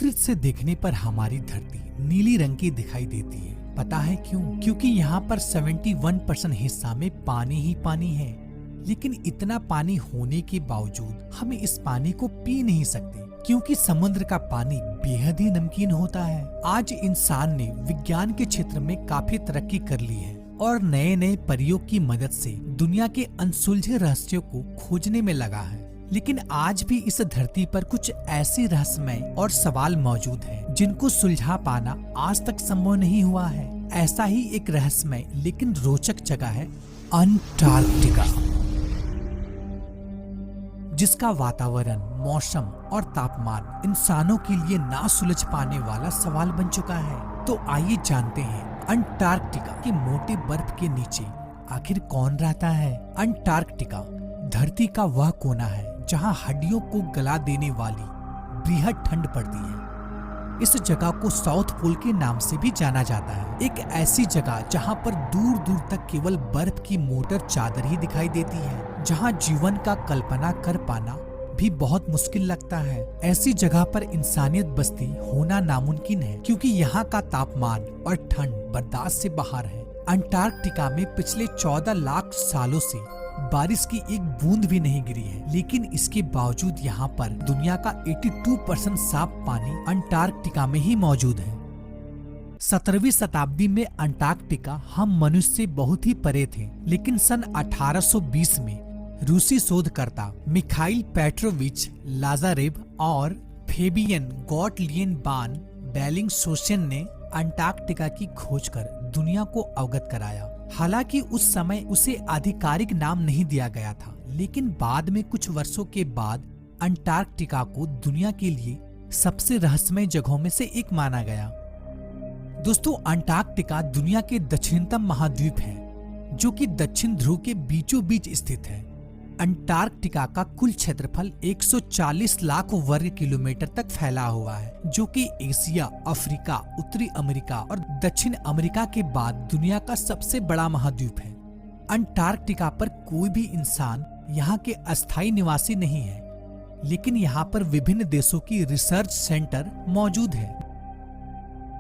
विस्तृत से देखने पर हमारी धरती नीली रंग की दिखाई देती है। पता है क्यों? क्योंकि यहाँ पर 71% हिस्सा में पानी ही पानी है। लेकिन इतना पानी होने के बावजूद हम इस पानी को पी नहीं सकते, क्योंकि समुद्र का पानी बेहद ही नमकीन होता है। आज इंसान ने विज्ञान के क्षेत्र में काफी तरक्की कर ली है और नए नए प्रयोग की मदद से दुनिया के अनसुलझे रहस्यों को खोजने में लगा है। लेकिन आज भी इस धरती पर कुछ ऐसे रहस्यमय और सवाल मौजूद हैं जिनको सुलझा पाना आज तक संभव नहीं हुआ है। ऐसा ही एक रहस्यमय लेकिन रोचक जगह है अंटार्कटिका, जिसका वातावरण, मौसम और तापमान इंसानों के लिए ना सुलझ पाने वाला सवाल बन चुका है। तो आइए जानते हैं अंटार्कटिका के मोटे बर्फ के नीचे आखिर कौन रहता है। अंटार्कटिका धरती का वह कोना है जहां हड्डियों को गला देने वाली बेहद ठंड पड़ती है। इस जगह को साउथ पोल के नाम से भी जाना जाता है। एक ऐसी जगह जहां पर दूर दूर तक केवल बर्फ की मोटर चादर ही दिखाई देती है, जहां जीवन का कल्पना कर पाना भी बहुत मुश्किल लगता है। ऐसी जगह पर इंसानियत बस्ती होना नामुमकिन है, क्योंकि यहाँ का तापमान और ठंड बर्दाश्त से बाहर है। अंटार्कटिका में पिछले 14 लाख सालों से बारिश की एक बूंद भी नहीं गिरी है, लेकिन इसके बावजूद यहाँ पर दुनिया का 82% साफ पानी अंटार्कटिका में ही मौजूद है। 17वीं शताब्दी में अंटार्कटिका हम मनुष्य से बहुत ही परे थे, लेकिन सन 1820 में रूसी शोधकर्ता मिखाइल पेट्रोविच लाजारेव और फेबियन गॉटलियन बान बेलिंगशोसेन ने अंटार्कटिका की खोज कर दुनिया को अवगत कराया। हालांकि उस समय उसे आधिकारिक नाम नहीं दिया गया था, लेकिन बाद में कुछ वर्षों के बाद अंटार्कटिका को दुनिया के लिए सबसे रहस्यमय जगहों में से एक माना गया। दोस्तों, अंटार्कटिका दुनिया के दक्षिणतम महाद्वीप है, जो कि दक्षिण ध्रुव के बीचों बीच स्थित है। अंटार्कटिका का कुल क्षेत्रफल 140 लाख वर्ग किलोमीटर तक फैला हुआ है, जो कि एशिया, अफ्रीका, उत्तरी अमेरिका और दक्षिण अमेरिका के बाद दुनिया का सबसे बड़ा महाद्वीप है। अंटार्कटिका पर कोई भी इंसान यहाँ के अस्थायी निवासी नहीं है, लेकिन यहाँ पर विभिन्न देशों की रिसर्च सेंटर मौजूद है,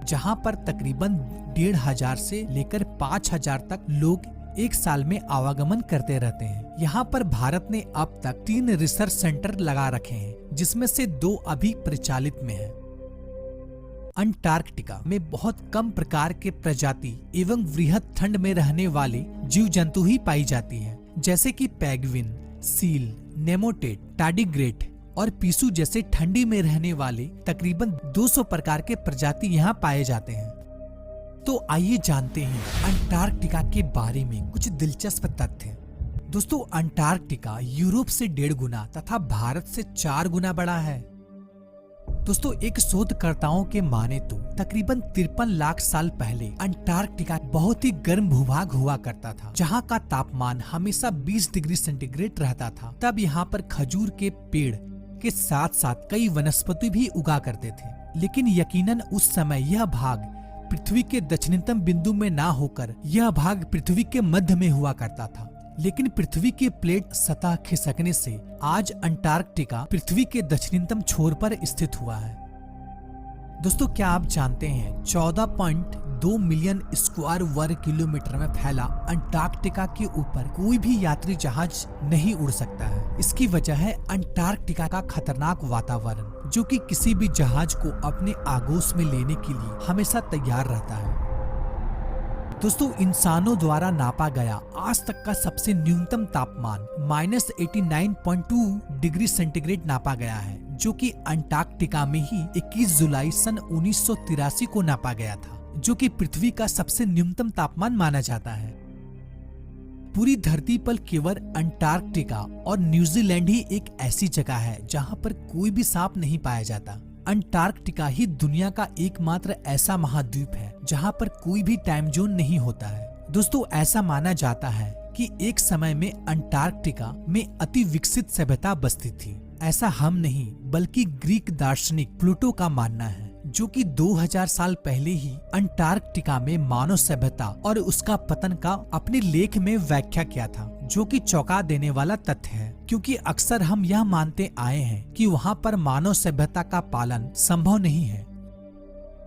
जहाँ पर तकरीबन 1500 से लेकर 5000 तक लोग एक साल में आवागमन करते रहते हैं। यहाँ पर भारत ने अब तक 3 रिसर्च सेंटर लगा रखे हैं, जिसमें से 2 अभी प्रचलित में है। अंटार्कटिका में बहुत कम प्रकार के प्रजाति एवं वृहद ठंड में रहने वाले जीव जंतु ही पाई जाती हैं, जैसे कि पेंगुइन, सील, नेमोटेड, टार्डिग्रेड और पिसू जैसे ठंडी में रहने वाले तकरीबन 200 प्रकार के प्रजाति यहाँ पाए जाते हैं। तो आइए जानते हैं अंटार्कटिका के बारे में कुछ दिलचस्प तथ्य। दोस्तों, अंटार्कटिका यूरोप से 1.5 गुना तथा भारत से 4 गुना बड़ा है। दोस्तों, एक शोधकर्ताओं के माने तो तकरीबन 53 लाख साल पहले अंटार्कटिका बहुत ही गर्म भूभाग हुआ करता था, जहां का तापमान हमेशा 20 डिग्री सेंटीग्रेड रहता था। तब यहाँ पर खजूर के पेड़ के साथ साथ कई वनस्पति भी उगा करते थे, लेकिन यकीनन उस समय यह भाग पृथ्वी के दक्षिणतम बिंदु में ना होकर यह भाग पृथ्वी के मध्य में हुआ करता था। लेकिन पृथ्वी की प्लेट सतह खिसकने से आज अंटार्कटिका पृथ्वी के दक्षिणतम छोर पर स्थित हुआ है। दोस्तों, क्या आप जानते हैं 14.2 मिलियन स्क्वायर वर्ग किलोमीटर में फैला अंटार्कटिका के ऊपर कोई भी यात्री जहाज नहीं उड़ सकता है। इसकी वजह है अंटार्कटिका का खतरनाक वातावरण, जो कि किसी भी जहाज को अपने आगोश में लेने के लिए हमेशा तैयार रहता है। दोस्तों, इंसानों द्वारा नापा गया आज तक का सबसे न्यूनतम तापमान -89.2 डिग्री सेंटीग्रेड नापा गया है, जो कि अंटार्कटिका में ही 21 जुलाई सन 1983 को नापा गया था, जो कि पृथ्वी का सबसे न्यूनतम तापमान माना जाता है। पूरी धरती पर केवल अंटार्कटिका और न्यूजीलैंड ही एक ऐसी जगह है जहां पर कोई भी सांप नहीं पाया जाता। अंटार्कटिका ही दुनिया का एकमात्र ऐसा महाद्वीप है जहां पर कोई भी टाइम जोन नहीं होता है। दोस्तों, ऐसा माना जाता है कि एक समय में अंटार्कटिका में अति विकसित सभ्यता बसती थी। ऐसा हम नहीं बल्कि ग्रीक दार्शनिक प्लूटो का मानना है, जो कि 2000 साल पहले ही अंटार्कटिका में मानव सभ्यता और उसका पतन का अपने लेख में व्याख्या किया था, जो कि चौंका देने वाला तथ्य है। क्योंकि अक्सर हम यह मानते आए हैं कि वहाँ पर मानव सभ्यता का पालन संभव नहीं है।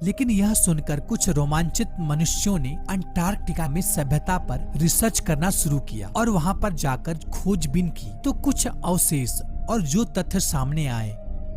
लेकिन यह सुनकर कुछ रोमांचित मनुष्यों ने अंटार्कटिका में सभ्यता पर रिसर्च करना शुरू किया और वहां पर जाकर खोजबीन की तो कुछ अवशेष और जो तथ्य सामने आए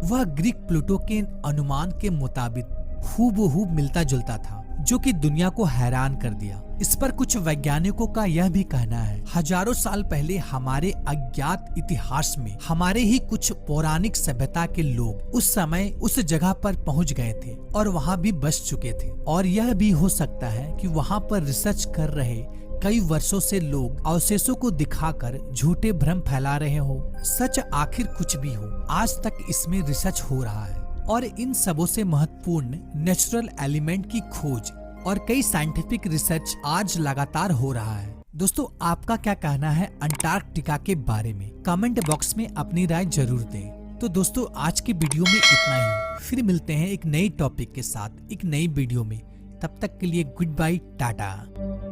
वह ग्रीक प्लूटो के अनुमान के मुताबिक हूबहू मिलता जुलता था, जो कि दुनिया को हैरान कर दिया। इस पर कुछ वैज्ञानिकों का यह भी कहना है, हजारों साल पहले हमारे अज्ञात इतिहास में हमारे ही कुछ पौराणिक सभ्यता के लोग उस समय उस जगह पर पहुंच गए थे और वहां भी बस चुके थे। और यह भी हो सकता है कि वहां पर रिसर्च कर रहे कई वर्षों से लोग अवशेषों को दिखाकर झूठे भ्रम फैला रहे हो। सच आखिर कुछ भी हो, आज तक इसमें रिसर्च हो रहा है और इन सबों से महत्वपूर्ण नेचुरल एलिमेंट की खोज और कई साइंटिफिक रिसर्च आज लगातार हो रहा है। दोस्तों, आपका क्या कहना है अंटार्कटिका के बारे में? कमेंट बॉक्स में अपनी राय जरूर दें। तो दोस्तों, आज की वीडियो में इतना ही। फिर मिलते हैं एक नई टॉपिक के साथ एक नई वीडियो में। तब तक के लिए गुड बाय, टाटा।